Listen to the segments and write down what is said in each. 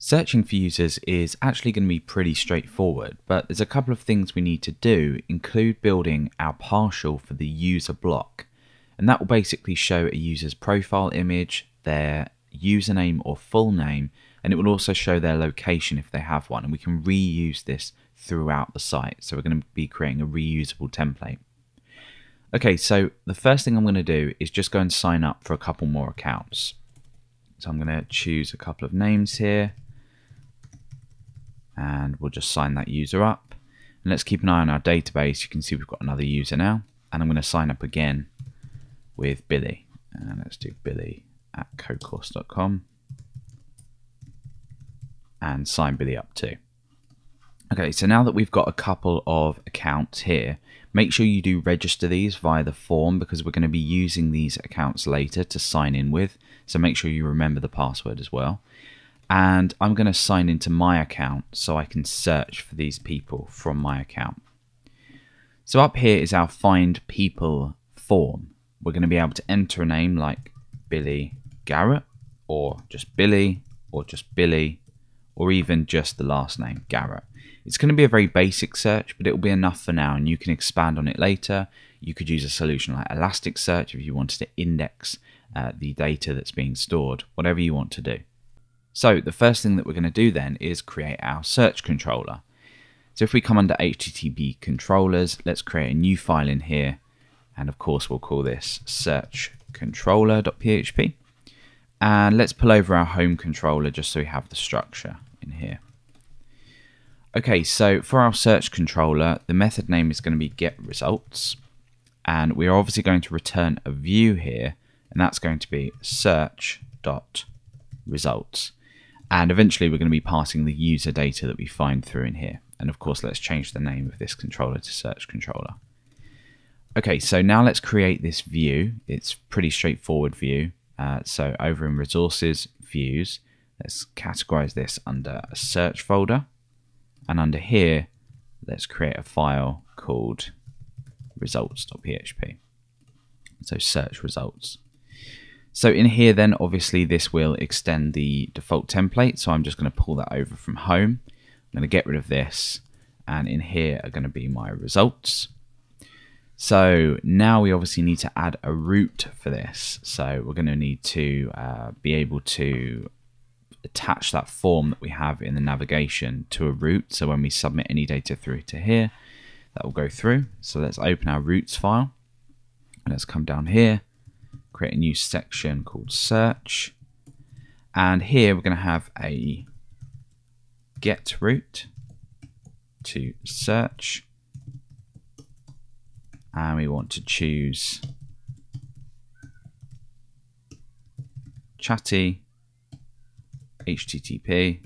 Searching for users is actually going to be pretty straightforward, but there's a couple of things we need to do, include building our partial for the user block. And that will basically show a user's profile image, their username or full name, and it will also show their location if they have one. And we can reuse this throughout the site. So we're going to be creating a reusable template. Okay, so the first thing I'm going to do is just go and sign up for a couple more accounts. So I'm going to choose a couple of names here. And we'll just sign that user up. And let's keep an eye on our database. You can see we've got another user now. And I'm going to sign up again with Billy. And let's do billy@codecourse.com. And sign Billy up too. Okay, so now that we've got a couple of accounts here, make sure you do register these via the form because we're going to be using these accounts later to sign in with. So make sure you remember the password as well. And I'm going to sign into my account so I can search for these people from my account. So up here is our Find People form. We're going to be able to enter a name like Billy Garrett, or just Billy, or just Billy, or even just the last name, Garrett. It's going to be a very basic search, but it will be enough for now, and you can expand on it later. You could use a solution like Elasticsearch if you wanted to index the data that's being stored, whatever you want to do. So the first thing that we're going to do then is create our search controller. So if we come under HTTP controllers, let's create a new file in here. And of course, we'll call this searchcontroller.php. And let's pull over our home controller just so we have the structure in here. Okay, so for our search controller, the method name is going to be getResults. And we're obviously going to return a view here. And that's going to be search.results. And eventually we're going to be passing the user data that we find through in here. And of course, let's change the name of this controller to search controller. Okay, so now let's create this view. It's pretty straightforward view. So over in resources, views, let's categorize this under a search folder. And under here, let's create a file called results.php. So search results. So in here then, obviously this will extend the default template. So I'm just going to pull that over from home. I'm going to get rid of this. And in here are going to be my results. So now we obviously need to add a route for this. So we're going to need to be able to attach that form that we have in the navigation to a route. So when we submit any data through to here, that will go through. So let's open our routes file. And let's come down here. Create a new section called search, and here we're going to have a get route to search, and we want to choose chatty HTTP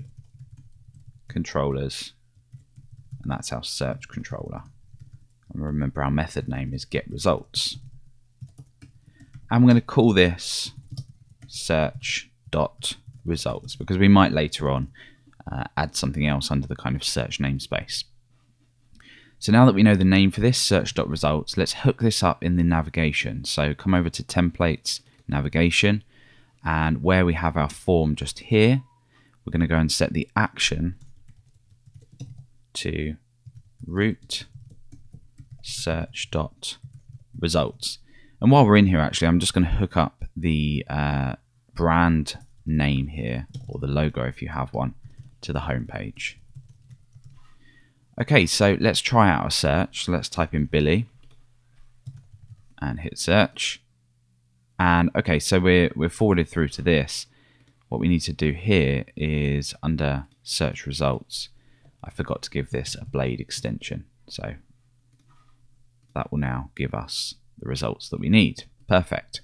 controllers, and that's our search controller. And remember, our method name is getResults. I'm going to call this search.results because we might later on add something else under the kind of search namespace. So now that we know the name for this, search.results, let's hook this up in the navigation. So come over to templates, navigation, and where we have our form just here, we're going to go and set the action to route search.results. And while we're in here, actually, I'm just going to hook up the brand name here, or the logo if you have one, to the home page. Okay, so let's try out a search. So let's type in Billy and hit search. And okay, so we're forwarded through to this. What we need to do here is under search results. I forgot to give this a blade extension, so that will now give us the results that we need. Perfect.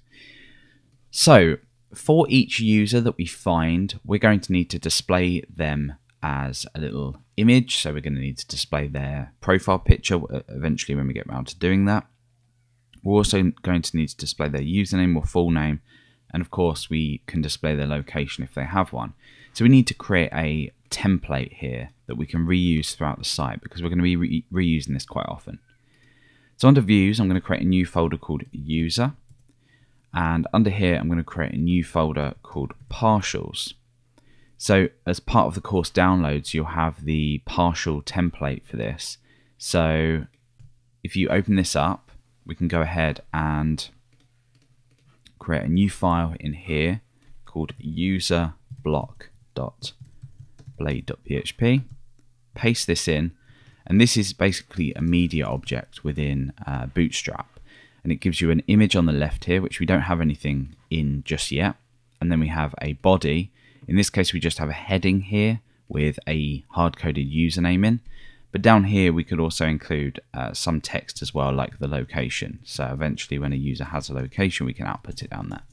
So for each user that we find, we're going to need to display them as a little image. So we're going to need to display their profile picture eventually when we get around to doing that. We're also going to need to display their username or full name. And of course, we can display their location if they have one. So we need to create a template here that we can reuse throughout the site because we're going to be reusing this quite often. So under views, I'm going to create a new folder called user. And under here, I'm going to create a new folder called partials. So as part of the course downloads, you'll have the partial template for this. So if you open this up, we can go ahead and create a new file in here called userblock.blade.php. Paste this in, and this is basically a media object within Bootstrap, and it gives you an image on the left here, which we don't have anything in just yet, and then we have a body. In this case, we just have a heading here with a hard-coded username in, but down here we could also include some text as well, like the location. So eventually when a user has a location, we can output it down there.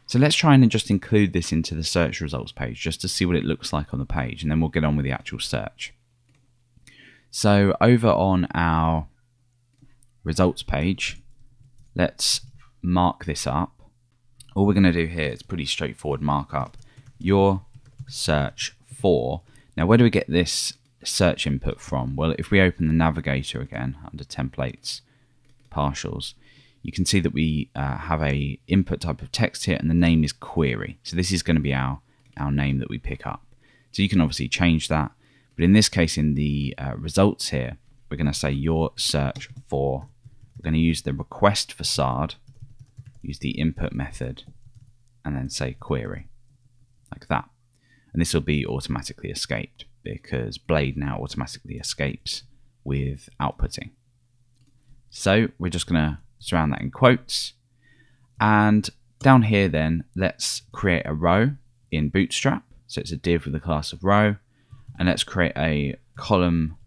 So let's try and just include this into the search results page just to see what it looks like on the page, and then we'll get on with the actual search. So over on our results page, let's mark this up. All we're going to do here is pretty straightforward markup. Your search for. Now, where do we get this search input from? Well, if we open the navigator again under templates, partials, you can see that we have a input type of text here, and the name is query. So this is going to be our name that we pick up. So you can obviously change that, but in this case, in the results here, we're going to say your search for. We're going to use the request facade, use the input method, and then say query, like that. And this will be automatically escaped because Blade now automatically escapes with outputting. So we're just going to surround that in quotes. And down here then, let's create a row in Bootstrap. So it's a div with the class of row. And let's create a column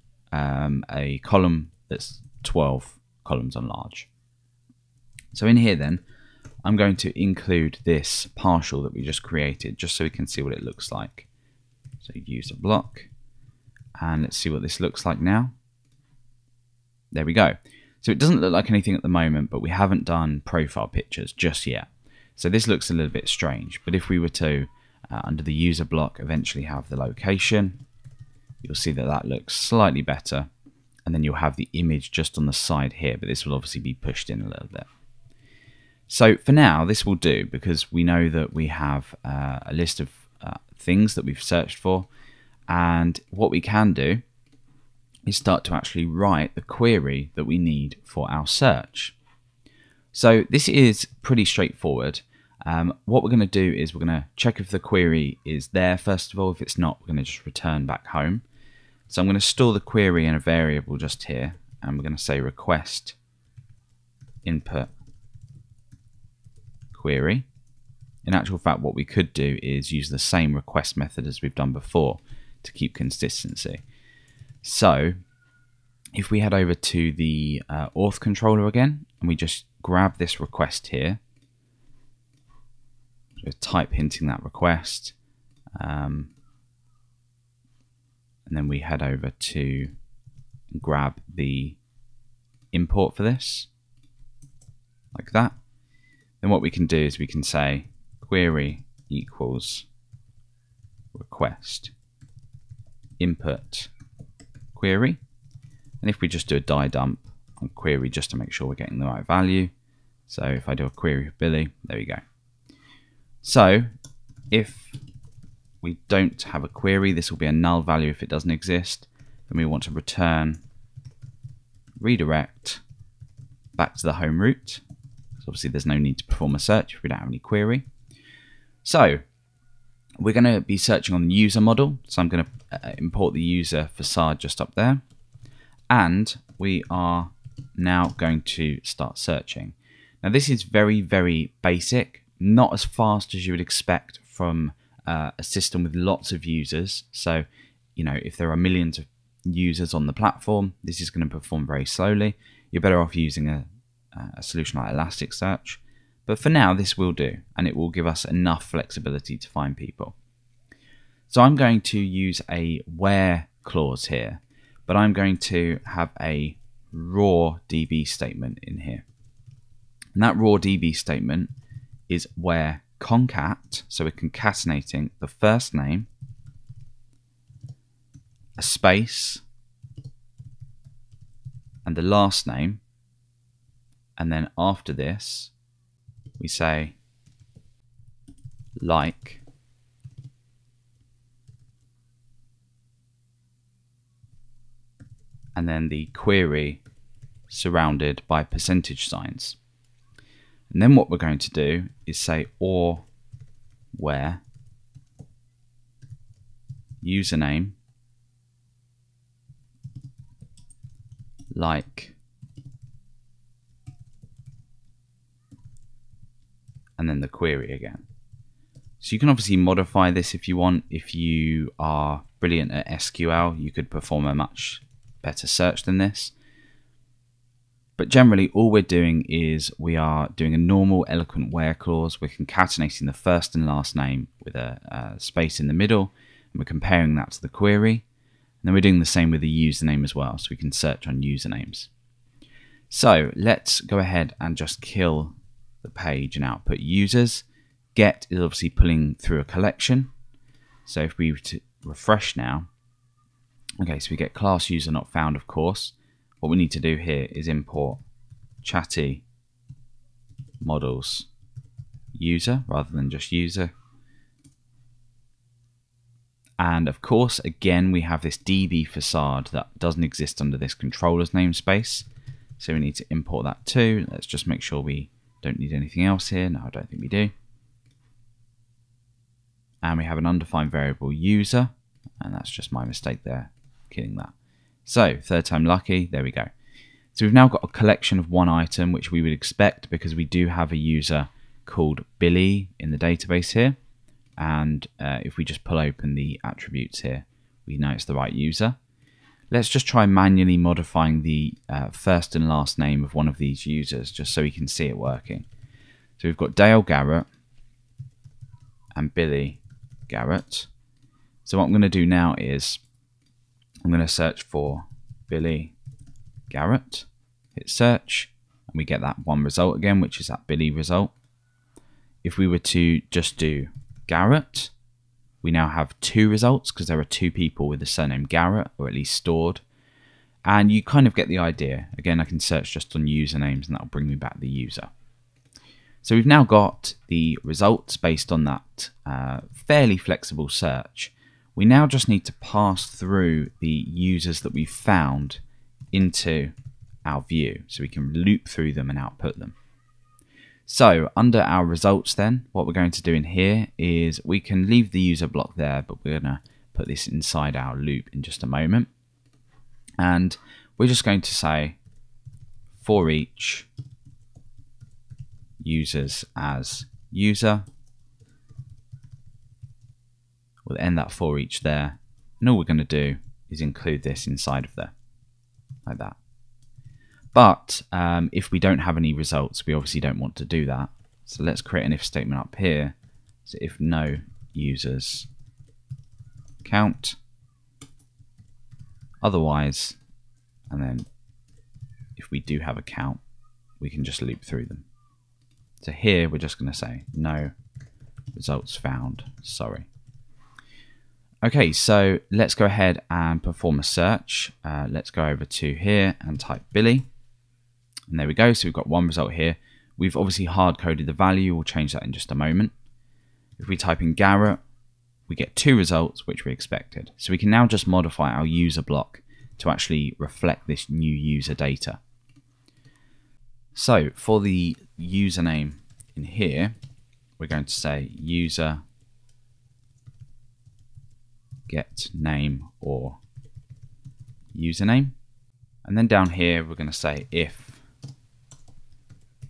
that's 12 columns on large. So in here then, I'm going to include this partial that we just created just so we can see what it looks like. So user block, and let's see what this looks like now. There we go. So it doesn't look like anything at the moment, but we haven't done profile pictures just yet. So this looks a little bit strange, but if we were to, under the user block, eventually have the location, you'll see that that looks slightly better. And then you'll have the image just on the side here, but this will obviously be pushed in a little bit. So for now, this will do because we know that we have a list of things that we've searched for. And what we can do is start to actually write the query that we need for our search. So this is pretty straightforward. What we're going to do is we're going to check if the query is there first of all. If it's not, we're going to just return back home. So I'm going to store the query in a variable just here, and we're going to say request input query. In actual fact, what we could do is use the same request method as we've done before to keep consistency. So if we head over to the auth controller again, and we just grab this request here, so type hinting that request, and then we head over to grab the import for this, like that. Then what we can do is we can say query equals request input query. And if we just do a die dump on query just to make sure we're getting the right value. So if I do a query for Billy, there we go. So if we don't have a query, this will be a null value if it doesn't exist. Then we want to return redirect back to the home route. So obviously there's no need to perform a search if we don't have any query. So we're going to be searching on the user model. So I'm going to import the user facade just up there. And we are now going to start searching. Now this is very, very basic, not as fast as you would expect from a system with lots of users. So, you know, if there are millions of users on the platform, this is going to perform very slowly. You're better off using a solution like Elasticsearch. But for now, this will do, and it will give us enough flexibility to find people. So I'm going to use a where clause here, but I'm going to have a raw DB statement in here. And that raw DB statement is where concat, so we're concatenating the first name, a space, and the last name, and then after this we say like and then the query surrounded by percentage signs. And then what we're going to do is say or where username like, and then the query again. So you can obviously modify this if you want. If you are brilliant at SQL, you could perform a much better search than this. But generally, all we're doing is we are doing a normal eloquent where clause. We're concatenating the first and last name with a space in the middle, and we're comparing that to the query. And then we're doing the same with the username as well, so we can search on usernames. So let's go ahead and just kill the page and output users. Get is obviously pulling through a collection. So if we were to refresh now, okay, so we get class user not found, of course. What we need to do here is import chatty models user rather than just user. And of course, again, we have this DB facade that doesn't exist under this controller's namespace. So we need to import that too. Let's just make sure we don't need anything else here. No, I don't think we do. And we have an undefined variable user, and that's just my mistake there, killing that. So third time lucky, there we go. So we've now got a collection of one item, which we would expect because we do have a user called Billy in the database here. And if we just pull open the attributes here, we know it's the right user. Let's just try manually modifying the first and last name of one of these users, just so we can see it working. So we've got Dale Garrett and Billy Garrett. So what I'm going to do now is I'm going to search for Billy Garrett, hit search, and we get that one result again, which is that Billy result. If we were to just do Garrett, we now have two results because there are two people with the surname Garrett, or at least stored. And you kind of get the idea. Again, I can search just on usernames and that'll bring me back the user. So we've now got the results based on that fairly flexible search. We now just need to pass through the users that we've found into our view so we can loop through them and output them. So under our results then, what we're going to do in here is we can leave the user block there, but we're going to put this inside our loop in just a moment. And we're just going to say for each users as user. We'll end that for each there. And all we're going to do is include this inside of there, like that. But if we don't have any results, we obviously don't want to do that. So let's create an if statement up here. So if no users count, otherwise, and then if we do have a count, we can just loop through them. So here we're just going to say no results found, sorry. Okay, so let's go ahead and perform a search. Let's go over to here and type Billy. And there we go, so we've got one result here. We've obviously hard-coded the value, we'll change that in just a moment. If we type in Garrett, we get two results, which we expected. So we can now just modify our user block to actually reflect this new user data. So for the username in here, we're going to say user get name or username. And then down here, we're going to say if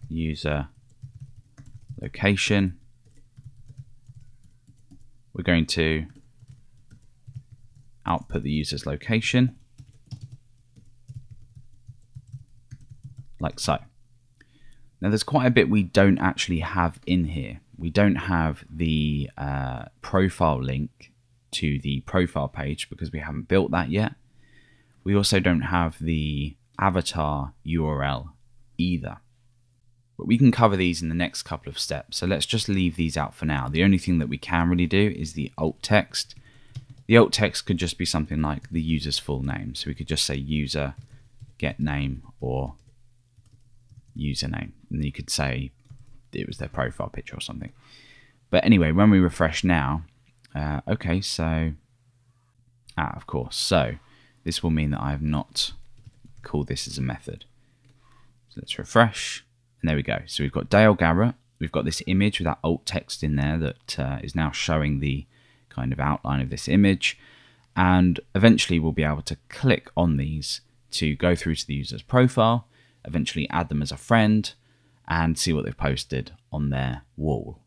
user location, we're going to output the user's location like so. Now there's quite a bit we don't actually have in here. We don't have the profile link to the profile page because we haven't built that yet. We also don't have the avatar URL either. But we can cover these in the next couple of steps, so let's just leave these out for now. The only thing that we can really do is the alt text. The alt text could just be something like the user's full name, so we could just say user get name or username, and you could say it was their profile picture or something. But anyway, when we refresh now, okay, so of course, so this will mean that I have not call this as a method. So let's refresh, and there we go. So we've got Dale Garrett. We've got this image with that alt text in there that is now showing the kind of outline of this image. And eventually we'll be able to click on these to go through to the user's profile, eventually add them as a friend, and see what they've posted on their wall.